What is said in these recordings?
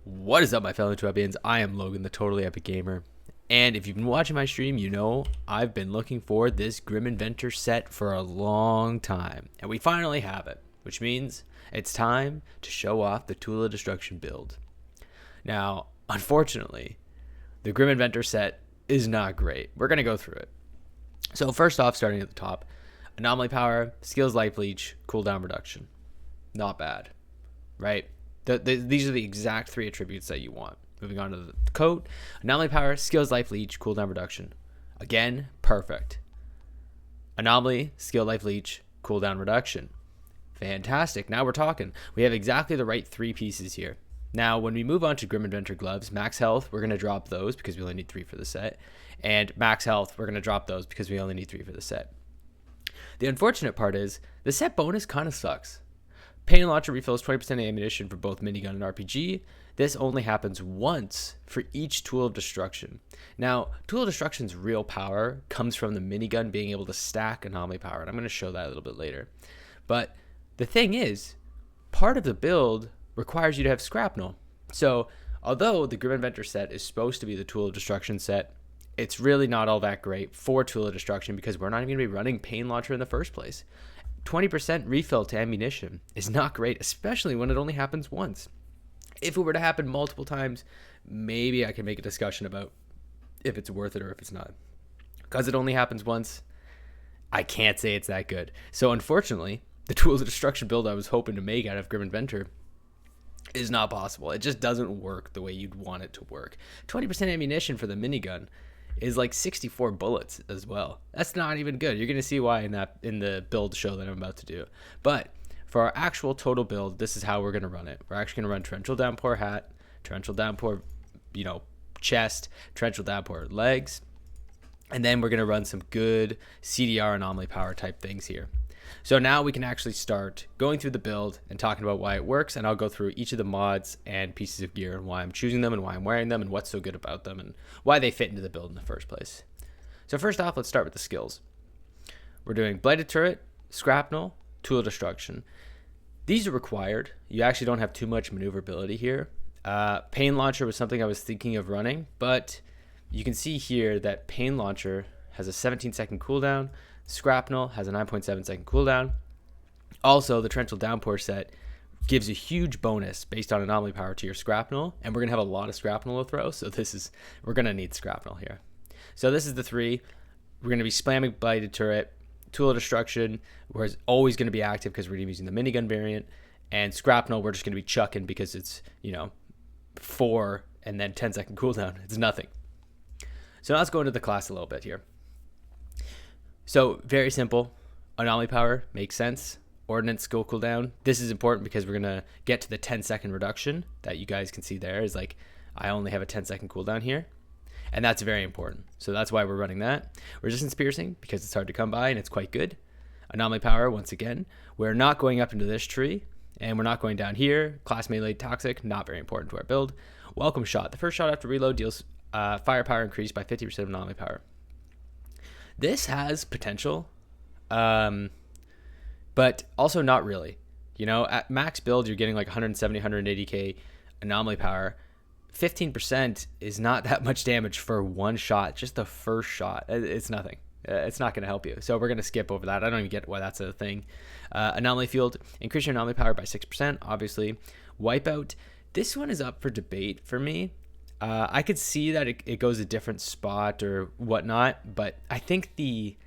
What is up, my fellow Twebbians? I am Logan, the Totally Epic Gamer. And if you've been watching my stream, you know I've been looking for this Grim Inventor set for a long time. And we finally have it, which means it's time to show off the Tool of Destruction build. Now, unfortunately, the Grim Inventor set is not great. We're going to go through it. So first off, starting at the top, Anomaly Power, Skills Life Leech, Cooldown Reduction. Not bad, right? These are the exact three attributes that you want. Moving on to the coat, Anomaly Power, Skills Life Leech, Cooldown Reduction. Again, perfect. Anomaly, Skill Life Leech, Cooldown Reduction. Fantastic. Now we're talking. We have exactly the right three pieces here. Now, when we move on to Grim Inventor gloves, max health, we're going to drop those because we only need 3 for the set. And max health, we're going to drop those because we only need 3 for the set. The unfortunate part is, the set bonus kind of sucks. Pain Launcher refills 20% ammunition for both minigun and RPG. This only happens once for each Tool of Destruction. Now, Tool of Destruction's real power comes from the minigun being able to stack Anomaly Power, and I'm going to show that a little bit later. But the thing is, part of the build requires you to have Scrapnel. So, although the Grim Inventor set is supposed to be the Tool of Destruction set, it's really not all that great for Tool of Destruction because we're not even going to be running Pain Launcher in the first place. 20% refill to ammunition is not great, especially when it only happens once. If it were to happen multiple times, maybe I can make a discussion about if it's worth it or if it's not. Because it only happens once, I can't say it's that good. So unfortunately, the Tools of Destruction build I was hoping to make out of Grim Inventor is not possible. It just doesn't work the way you'd want it to work. 20% ammunition for the minigun is like 64 bullets as well. That's not even good. You're going to see why in the build show that I'm about to do. But for our actual total build, this is how we're going to run it. We're actually going to run torrential downpour hat, torrential downpour, chest, torrential downpour legs, and then we're going to run some good CDR anomaly power type things here. So now we can actually start going through the build and talking about why it works, and I'll go through each of the mods and pieces of gear and why I'm choosing them and why I'm wearing them and what's so good about them and why they fit into the build in the first place. So first off, let's start with the skills. We're doing Blighted Turret, Scrapnel, Tool of Destruction. These are required. You actually don't have too much maneuverability here. Pain Launcher was something I was thinking of running, but you can see here that Pain Launcher has a 17-second cooldown. Scrapnel has a 9.7-second cooldown. Also, the torrential downpour set gives a huge bonus based on anomaly power to your Scrapnel, and we're going to have a lot of Scrapnel to throw, so we're going to need Scrapnel here. So this is the three. We're going to be spamming Blighted Turret, Tool of Destruction, where it's always going to be active because we're using the minigun variant, and Scrapnel we're just going to be chucking because it's, 4 and then 10-second cooldown. It's nothing. So now let's go into the class a little bit here. So very simple. Anomaly power makes sense. Ordnance skill cooldown. This is important because we're going to get to the 10-second reduction that you guys can see there is like I only have a 10-second cooldown here. And that's very important. So that's why we're running that. Resistance piercing because it's hard to come by and it's quite good. Anomaly power, once again. We're not going up into this tree and we're not going down here. Class melee toxic, not very important to our build. Welcome shot. The first shot after reload deals firepower increased by 50% of anomaly power. This has potential, but also not really. At max build, you're getting like 170, 180k anomaly power. 15% is not that much damage for one shot, just the first shot. It's nothing. It's not going to help you. So we're going to skip over that. I don't even get why that's a thing. Anomaly field, increase your anomaly power by 6%, obviously. Wipeout, this one is up for debate for me. I could see that it goes a different spot or whatnot, but I think the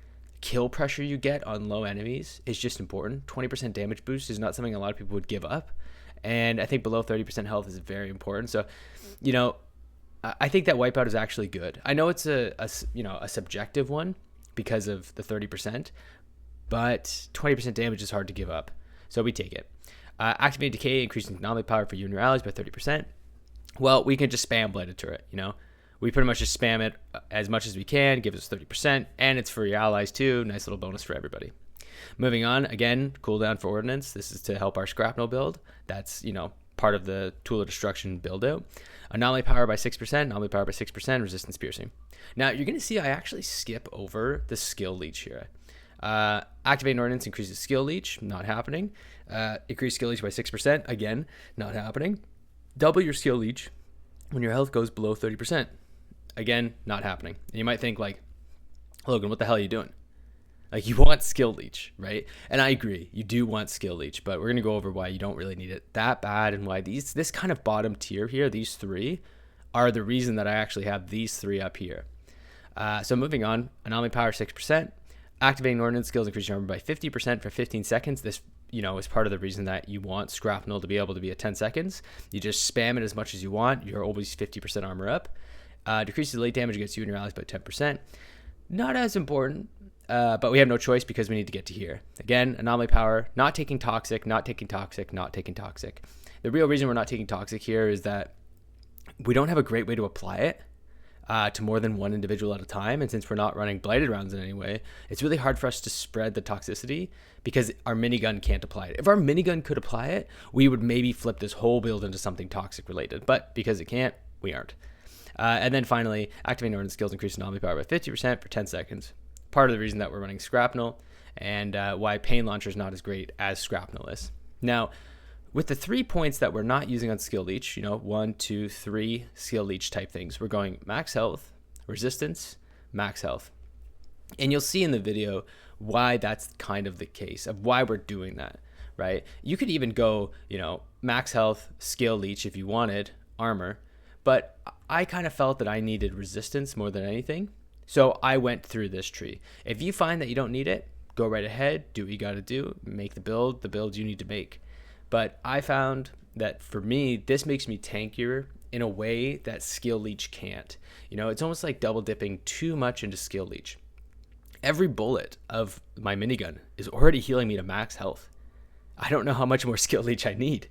kill pressure you get on low enemies is just important. 20% damage boost is not something a lot of people would give up, and I think below 30% health is very important. So, I think that wipeout is actually good. I know it's a subjective one because of the 30%, but 20% damage is hard to give up, so we take it. Activate Decay, increasing anomaly power for you and your allies by 30%. Well, we can just spam Blighted Turret, We pretty much just spam it as much as we can, gives us 30%, and it's for your allies too. Nice little bonus for everybody. Moving on, again, cooldown for Ordnance. This is to help our Scrapnel build. That's, part of the Tool of Destruction build out. Anomaly power by 6%, anomaly power by 6%, resistance piercing. Now, you're going to see I actually skip over the skill leech here. Activating Ordnance increases skill leech, not happening. Increase skill leech by 6%, again, not happening. Double your skill leech when your health goes below 30%. Again, not happening. And you might think like, Logan, what the hell are you doing? Like, you want skill leech, right? And I agree, you do want skill leech, but we're going to go over why you don't really need it that bad and why this kind of bottom tier here, these three, are the reason that I actually have these three up here. So moving on, anomaly power 6%, activating ordnance skills increase your armor by 50% for 15 seconds. This, is part of the reason that you want Scrapnel to be able to be at 10 seconds. You just spam it as much as you want. You're always 50% armor up. Decreases late damage against you and your allies by 10%. Not as important, but we have no choice because we need to get to here. Again, anomaly power, not taking toxic, not taking toxic, not taking toxic. The real reason we're not taking toxic here is that we don't have a great way to apply it to more than one individual at a time. And since we're not running blighted rounds in any way, it's really hard for us to spread the toxicity because our minigun can't apply it. If our minigun could apply it, we would maybe flip this whole build into something toxic related, but because it can't, we aren't. And then finally, activating ordnance skills increase anomaly power by 50% for 10 seconds. Part of the reason that we're running Scrapnel and why Pain Launcher is not as great as Scrapnel is. Now, with the 3 points that we're not using on skill leech, 1, 2, 3 skill leech type things, we're going max health, resistance, max health. And you'll see in the video why that's kind of the case of why we're doing that, right? You could even go, max health, skill leech if you wanted, armor, but I kind of felt that I needed resistance more than anything. So I went through this tree. If you find that you don't need it, go right ahead, do what you got to do, make the build you need to make. But I found that for me, this makes me tankier in a way that skill leech can't. It's almost like double dipping too much into skill leech. Every bullet of my minigun is already healing me to max health. I don't know how much more skill leech I need,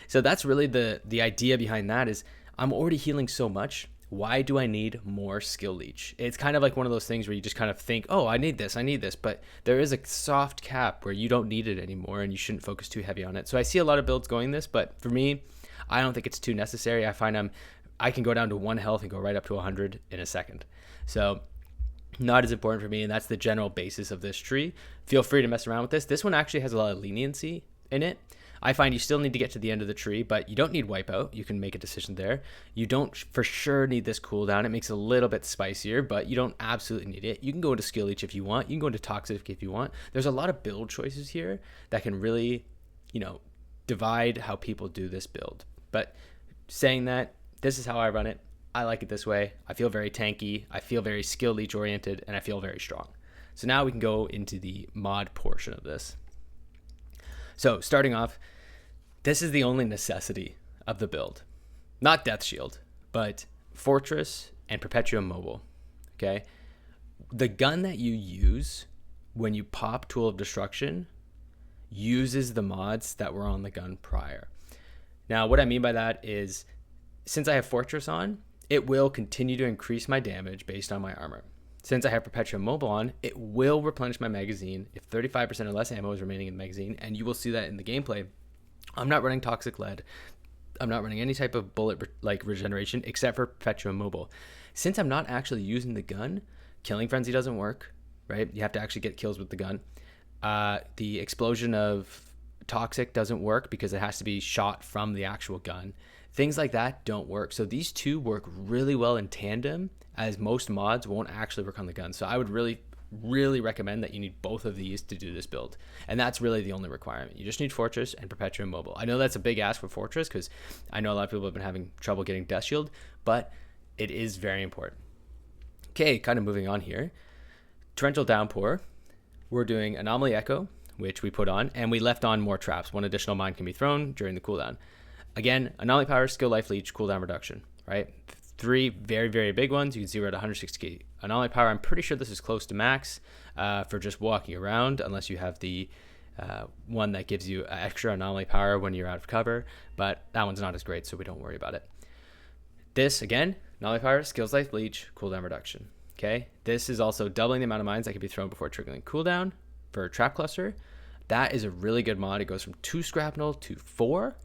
So that's really the idea behind that is I'm already healing so much. Why do I need more skill leech? It's kind of like one of those things where you just kind of think, oh, I need this, but there is a soft cap where you don't need it anymore and you shouldn't focus too heavy on it. So I see a lot of builds going this, but for me, I don't think it's too necessary. I find I can go down to 1 health and go right up to 100 in a second. So not as important for me, and that's the general basis of this tree. Feel free to mess around with this. This one actually has a lot of leniency in it. I find you still need to get to the end of the tree, but you don't need wipeout. You can make a decision there. You don't for sure need this cooldown. It makes it a little bit spicier, but you don't absolutely need it. You can go into skill leech if you want. You can go into toxic if you want. There's a lot of build choices here that can really, divide how people do this build. But saying that, this is how I run it. I like it this way. I feel very tanky. I feel very skill leech oriented, and I feel very strong. So now we can go into the mod portion of this. So starting off, this is the only necessity of the build. Not Death Shield, but Fortress and Perpetuum Mobile, okay? The gun that you use when you pop Tool of Destruction uses the mods that were on the gun prior. Now, what I mean by that is, since I have Fortress on, it will continue to increase my damage based on my armor. Since I have Perpetuum Mobile on, it will replenish my magazine if 35% or less ammo is remaining in the magazine, and you will see that in the gameplay. I'm not running Toxic Lead. I'm not running any type of bullet regeneration except for Perpetuum Mobile. Since I'm not actually using the gun, Killing Frenzy doesn't work, right? You have to actually get kills with the gun. The explosion of Toxic doesn't work because it has to be shot from the actual gun. Things like that don't work. So these two work really well in tandem, as most mods won't actually work on the gun. So I would really recommend that you need both of these to do this build. And that's really the only requirement. You just need Fortress and Perpetuum Mobile. I know that's a big ask for Fortress because I know a lot of people have been having trouble getting Death Shield, but it is very important. Okay, kind of moving on here. Torrential Downpour. We're doing Anomaly Echo, which we put on, and we left on more traps. 1 additional mine can be thrown during the cooldown. Again, Anomaly Power, Skill Life Leech, cooldown reduction, right? 3 very, very big ones. You can 0 to 160k. Anomaly Power, I'm pretty sure this is close to max for just walking around, unless you have the one that gives you extra Anomaly Power when you're out of cover, but that one's not as great, so we don't worry about it. This, again, Anomaly Power, Skills Life Leech, cooldown reduction. Okay, this is also doubling the amount of mines that can be thrown before triggering cooldown for Trap Cluster. That is a really good mod. It goes from 2 Scrapnel to 4.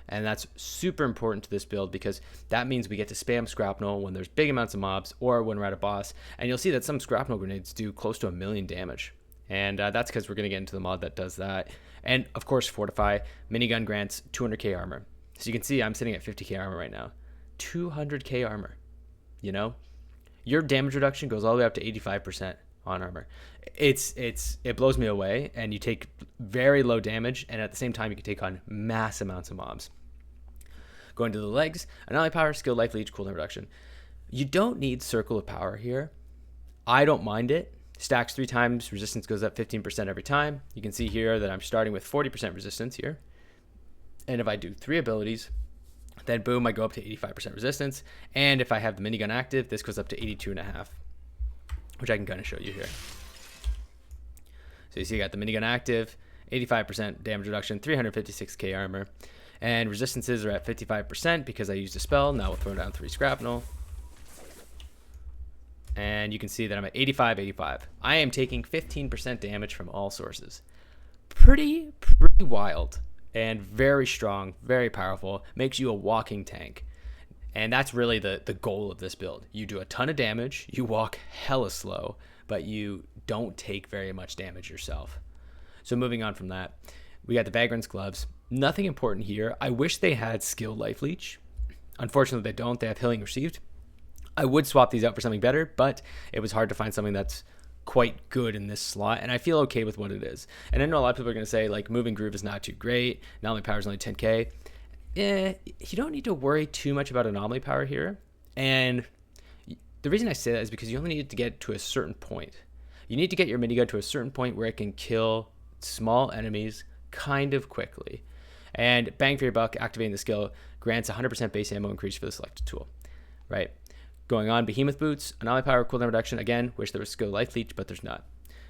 And that's super important to this build because that means we get to spam Scrapnel when there's big amounts of mobs or when we're at a boss. And you'll see that some Scrapnel grenades do close to 1 million damage. And that's because we're going to get into the mod that does that. And of course, Fortify. Minigun grants 200k armor. So you can see I'm sitting at 50k armor right now. 200k armor, you know? Your damage reduction goes all the way up to 85% on armor. It blows me away, and you take very low damage, and at the same time you can take on mass amounts of mobs. Going to the legs, anomaly power, skill, life leech, cooldown reduction. You don't need circle of power here. I don't mind it. Stacks 3 times, resistance goes up 15% every time. You can see here that I'm starting with 40% resistance here. And if I do 3 abilities, then boom, I go up to 85% resistance. And if I have the minigun active, this goes up to 82.5, which I can kind of show you here. So you see I got the minigun active, 85% damage reduction, 356k armor. And resistances are at 55% because I used a spell. Now we'll throw down 3 Scrapnel. And you can see that I'm at 85. I am taking 15% damage from all sources. Pretty wild and very strong, very powerful. Makes you a walking tank. And that's really the goal of this build. You do a ton of damage, you walk hella slow, but you don't take very much damage yourself. So moving on from that, we got the Vagrant's gloves. Nothing important here. I wish they had skill life leech. Unfortunately, they don't. They have healing received. I would swap these out for something better, but it was hard to find something that's quite good in this slot, and I feel okay with what it is. And I know a lot of people are going to say, like, moving groove is not too great. Anomaly power is only 10k. You don't need to worry too much about anomaly power here. And the reason I say that is because you only need to get to a certain point. You need to get your minigun to a certain point where it can kill small enemies kind of quickly. And bang for your buck, activating the skill grants 100% base ammo increase for the selected tool, right? Going on, Behemoth Boots, anomaly power, cooldown reduction. Again, wish there was skill life leech, but there's not.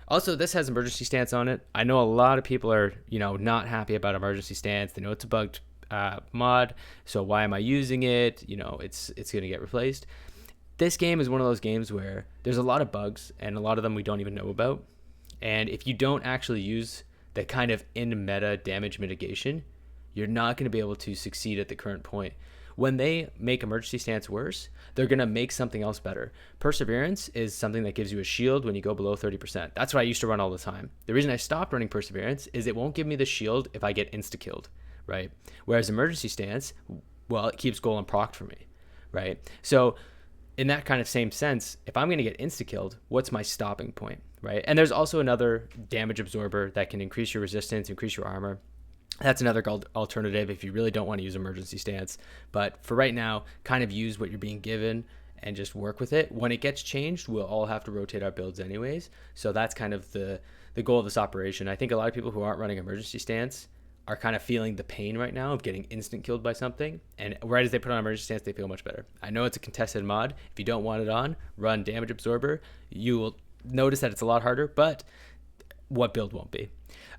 Also, this has emergency stance on it. I know a lot of people are, not happy about emergency stance. They know it's a bugged mod, so why am I using it? It's going to get replaced. This game is one of those games where there's a lot of bugs, and a lot of them we don't even know about. And if you don't actually use the kind of in-meta damage mitigation, you're not going to be able to succeed at the current point. When they make emergency stance worse, they're going to make something else better. Perseverance is something that gives you a shield when you go below 30%. That's what I used to run all the time. The reason I stopped running Perseverance is it won't give me the shield if I get insta-killed, right? Whereas emergency stance, well, it keeps golem procced for me, right? So in that kind of same sense, if I'm going to get insta-killed, what's my stopping point, right? And there's also another damage absorber that can increase your resistance, increase your armor. That's another alternative if you really don't want to use emergency stance. But for right now, kind of use what you're being given and just work with it. When it gets changed, we'll all have to rotate our builds anyways. So that's kind of the goal of this operation. I think a lot of people who aren't running emergency stance are kind of feeling the pain right now of getting instant killed by something. And right as they put on emergency stance, they feel much better. I know it's a contested mod. If you don't want it on, run damage absorber. You will notice that it's a lot harder, but what build won't be?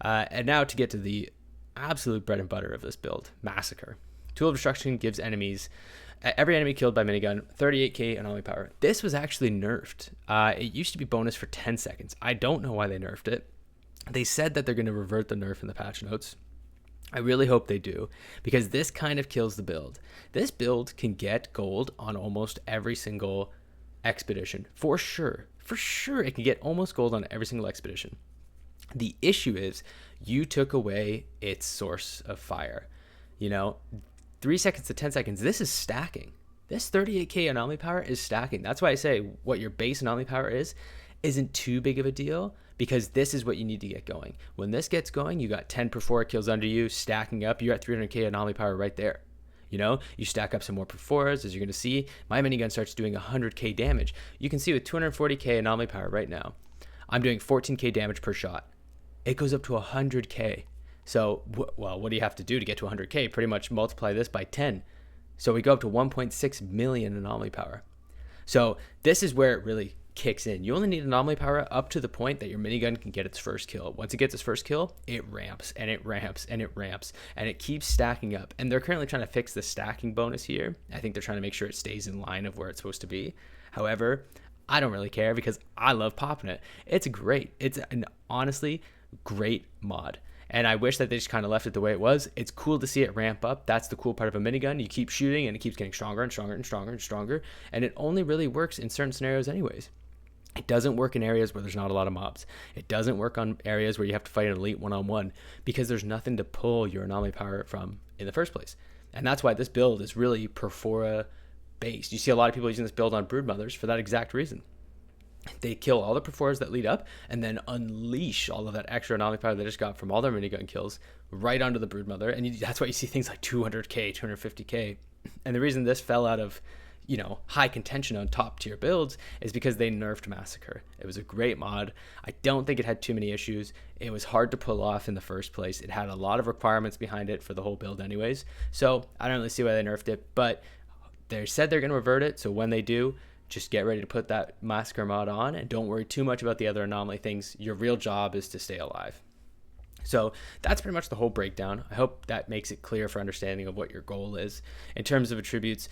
And now to get to the absolute bread and butter of this build, Massacre. Tool of Destruction gives every enemy killed by minigun 38k anomaly power. This was actually nerfed. It used to be bonus for 10 seconds. I don't know why they nerfed it. They said that they're going to revert the nerf in the patch notes. I really hope they do, because this kind of kills the build. This build can get gold on almost every single expedition. For sure it can get almost gold on every single expedition. The issue is you took away its source of fire. 3 seconds to 10 seconds, this is stacking. This 38k anomaly power is stacking. That's why I say what your base anomaly power isn't too big of a deal, because this is what you need to get going. When this gets going, you got 10 per 4 kills under you, stacking up. You're at 300k anomaly power right there. You stack up some more per 4s, as you're going to see. My minigun starts doing 100k damage. You can see with 240k anomaly power right now, I'm doing 14k damage per shot. It goes up to 100k. So, what do you have to do to get to 100k? Pretty much multiply this by 10. So we go up to 1.6 million anomaly power. So this is where it really kicks in. You only need anomaly power up to the point that your minigun can get its first kill. Once it gets its first kill, it ramps and it ramps and it ramps and it keeps stacking up. And they're currently trying to fix the stacking bonus here. I think they're trying to make sure it stays in line of where it's supposed to be. However, I don't really care because I love popping it. It's great. It's an honestly great mod. And I wish that they just kind of left it the way it was. It's cool to see it ramp up. That's the cool part of a minigun. You keep shooting and it keeps getting stronger and stronger and stronger and stronger. And it only really works in certain scenarios anyways. It doesn't work in areas where there's not a lot of mobs. It doesn't work on areas where you have to fight an elite one-on-one because there's nothing to pull your anomaly power from in the first place. And that's why this build is really Perfora based. You see a lot of people using this build on Broodmothers for that exact reason. They kill all the Perforas that lead up and then unleash all of that extra anomaly power they just got from all their minigun kills right onto the Broodmother. And that's why you see things like 200k, 250k. And the reason this fell out of, high contention on top tier builds is because they nerfed Massacre. It was a great mod. I don't think it had too many issues. It was hard to pull off in the first place. It had a lot of requirements behind it for the whole build anyways. So I don't really see why they nerfed it, but they said they're going to revert it. So when they do, just get ready to put that Massacre mod on and don't worry too much about the other anomaly things. Your real job is to stay alive. So that's pretty much the whole breakdown. I hope that makes it clear for understanding of what your goal is. In terms of attributes,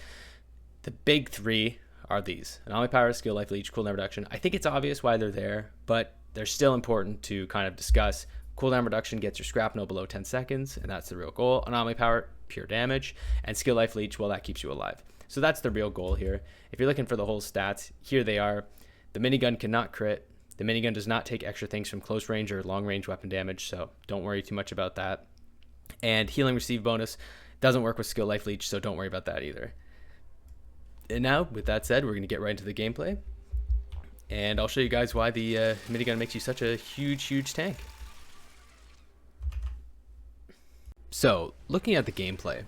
the big three are these: anomaly power, skill, life leech, cooldown reduction. I think it's obvious why they're there, but they're still important to kind of discuss. Cooldown reduction gets your Scrapnel below 10 seconds, and that's the real goal. Anomaly power, pure damage, and skill, life leech, well, that keeps you alive. So that's the real goal here. If you're looking for the whole stats, here they are. The minigun cannot crit. The minigun does not take extra things from close range or long range weapon damage, so don't worry too much about that. And healing receive bonus doesn't work with skill, life leech, so don't worry about that either. And now, with that said, we're going to get right into the gameplay. And I'll show you guys why the minigun makes you such a huge tank. So, looking at the gameplay,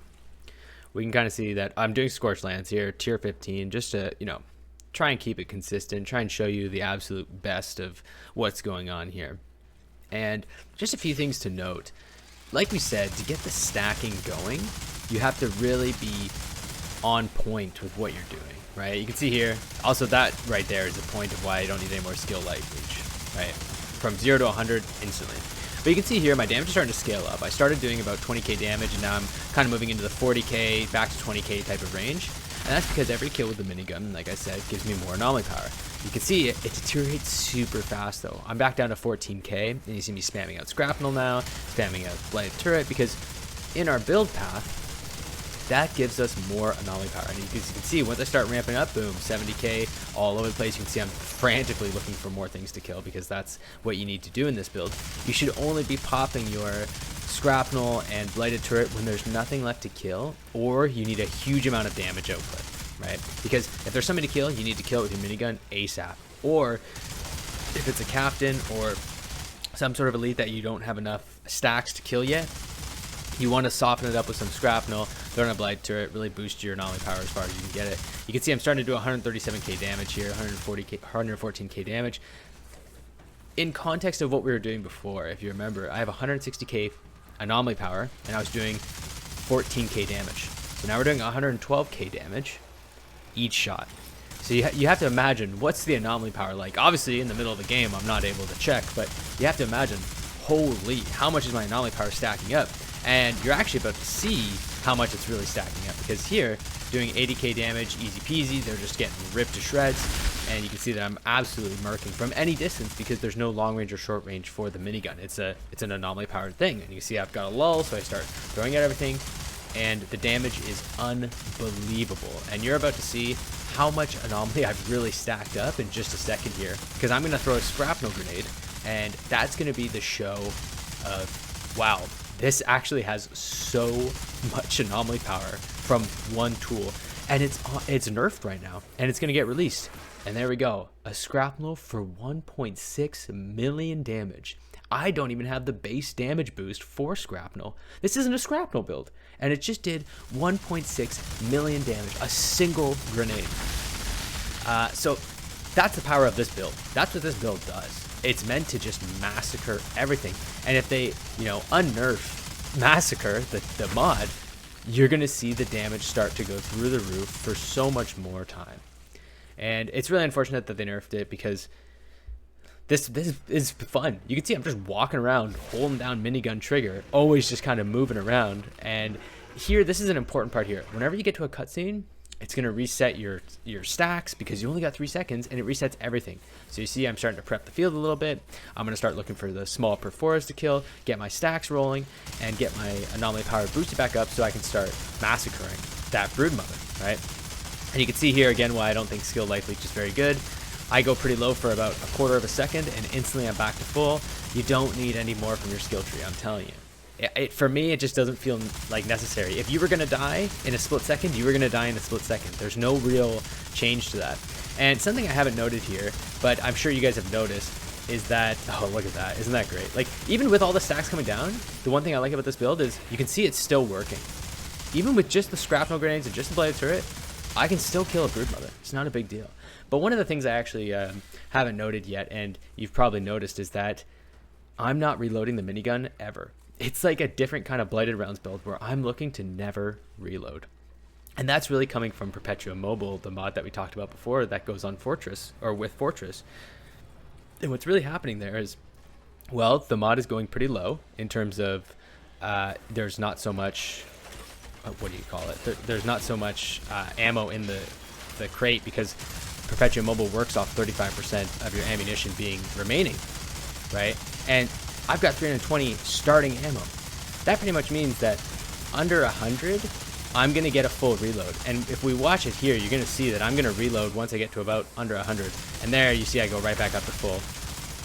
we can kind of see that I'm doing Scorched Lands here, tier 15, just to, try and keep it consistent, try and show you the absolute best of what's going on here. And just a few things to note. Like we said, to get the stacking going, you have to really be on point with what you're doing, right? You can see here, also that right there is a point of why I don't need any more skill life reach, right? From 0 to 100 instantly. But you can see here my damage is starting to scale up. I started doing about 20k damage, and now I'm kind of moving into the 40k back to 20k type of range. And that's because every kill with the minigun, like I said, gives me more anomaly power. You can see it deteriorates super fast though. I'm back down to 14k, and you see me spamming out Scrapnel now, spamming out Blighted Turret, because in our build path, that gives us more anomaly power. And you can see once I start ramping up, boom, 70k all over the place. You can see I'm frantically looking for more things to kill because that's what you need to do in this build. You should only be popping your Scrapnel and Blighted Turret when there's nothing left to kill, or you need a huge amount of damage output, right? Because if there's somebody to kill, you need to kill it with your minigun ASAP. Or if it's a captain or some sort of elite that you don't have enough stacks to kill yet, you want to soften it up with some Scrapnel, throw in a Blighted Turret, really boost your anomaly power as far as you can get it. You can see I'm starting to do 137k damage here, 114k damage. In context of what we were doing before, if you remember, I have 160k anomaly power, and I was doing 14k damage. So now we're doing 112k damage each shot. So you have to imagine, what's the anomaly power like? Obviously, in the middle of the game, I'm not able to check, but you have to imagine, holy, how much is my anomaly power stacking up? And you're actually about to see how much it's really stacking up, because here, doing 80k damage, easy peasy, they're just getting ripped to shreds, and you can see that I'm absolutely murking from any distance because there's no long range or short range for the minigun. It's an anomaly powered thing, and you can see I've got a lull, so I start throwing at everything, and the damage is unbelievable. And you're about to see how much anomaly I've really stacked up in just a second here, because I'm going to throw a Scrapnel grenade, and that's going to be the show of, wow, this actually has so much anomaly power from one tool, and it's nerfed right now, and it's going to get released. And there we go, a Scrapnel for 1.6 million damage. I don't even have the base damage boost for Scrapnel. This isn't a Scrapnel build, and it just did 1.6 million damage, a single grenade. So that's the power of this build. That's what this build does. It's meant to just massacre everything. And if they, unnerf Massacre, the mod, you're going to see the damage start to go through the roof for so much more time. And it's really unfortunate that they nerfed it, because this is fun. You can see I'm just walking around, holding down minigun trigger, always just kind of moving around. And here, this is an important part here. Whenever you get to a cutscene, it's going to reset your stacks, because you only got 3 seconds, and it resets everything. So you see I'm starting to prep the field a little bit. I'm going to start looking for the small Perforas to kill, get my stacks rolling, and get my anomaly power boosted back up so I can start massacring that Broodmother, right? And you can see here again why I don't think skill life leech is very good. I go pretty low for about 1/4 of a second, and instantly I'm back to full. You don't need any more from your skill tree, I'm telling you. For me, it just doesn't feel like necessary. If you were going to die in a split second, you were going to die in a split second. There's no real change to that. And something I haven't noted here, but I'm sure you guys have noticed, is that, oh, look at that. Isn't that great? Like, even with all the stacks coming down, the one thing I like about this build is you can see it's still working. Even with just the Scrapnel grenades and just the Blade Turret, I can still kill a Broodmother. It's not a big deal. But one of the things I actually haven't noted yet, and you've probably noticed, is that I'm not reloading the minigun ever. It's like a different kind of Blighted Rounds build where I'm looking to never reload. And that's really coming from Perpetuum Mobile, the mod that we talked about before that goes on Fortress, or with Fortress. And what's really happening there is, well, the mod is going pretty low in terms of there's not so much, what do you call it? There's not so much ammo in the crate because Perpetuum Mobile works off 35% of your ammunition being remaining, right? And I've got 320 starting ammo. That pretty much means that under 100, I'm going to get a full reload. And if we watch it here, you're going to see that I'm going to reload once I get to about under 100. And there you see I go right back up to full.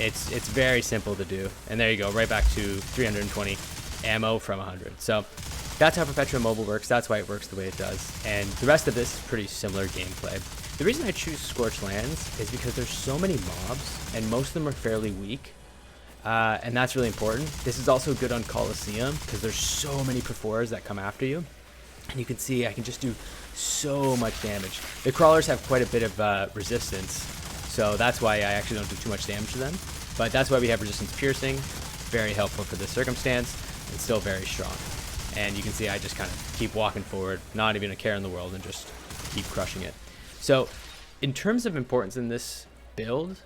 It's very simple to do. And there you go, right back to 320 ammo from 100. So that's how Perpetuum Mobile works. That's why it works the way it does. And the rest of this is pretty similar gameplay. The reason I choose Scorched Lands is because there's so many mobs, and most of them are fairly weak. And that's really important. This is also good on Coliseum because there's so many Perforers that come after you. And you can see I can just do so much damage. The Crawlers have quite a bit of resistance, so that's why I actually don't do too much damage to them. But that's why we have Resistance Piercing. Very helpful for this circumstance, and still very strong. And you can see I just kind of keep walking forward, not even a care in the world, and just keep crushing it. So in terms of importance in this build,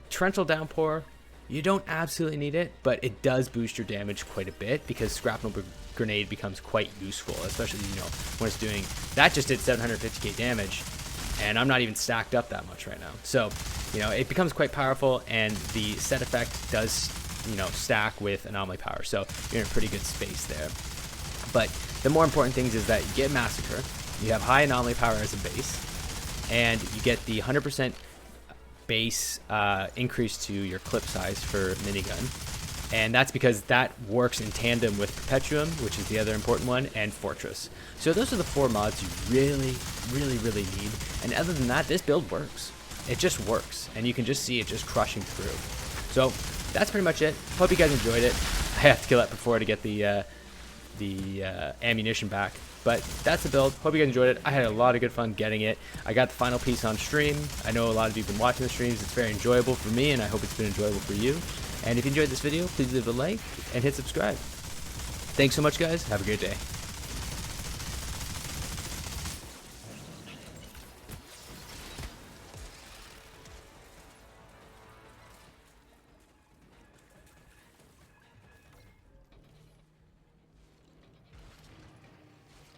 Torrential Downpour, you don't absolutely need it, but it does boost your damage quite a bit because Scrapnel Grenade becomes quite useful, especially, you know, when it's doing, that just did 750k damage, and I'm not even stacked up that much right now. So, you know, it becomes quite powerful, and the set effect does, you know, stack with anomaly power, so you're in a pretty good space there. But the more important things is that you get Massacre, you have high anomaly power as a base, and you get the 100% base increase to your clip size for minigun. And that's because that works in tandem with Perpetuum, which is the other important one, and Fortress. So those are the 4 mods you really, really, really need. And other than that, this build works. It just works, and you can just see it just crushing through. So that's pretty much it. Hope you guys enjoyed it. I have to kill that before to get the ammunition back. But that's the build. Hope you guys enjoyed it. I had a lot of good fun getting it. I got the final piece on stream. I know a lot of you have been watching the streams. It's very enjoyable for me, and I hope it's been enjoyable for you. And if you enjoyed this video, please leave a like and hit subscribe. Thanks so much, guys. Have a great day.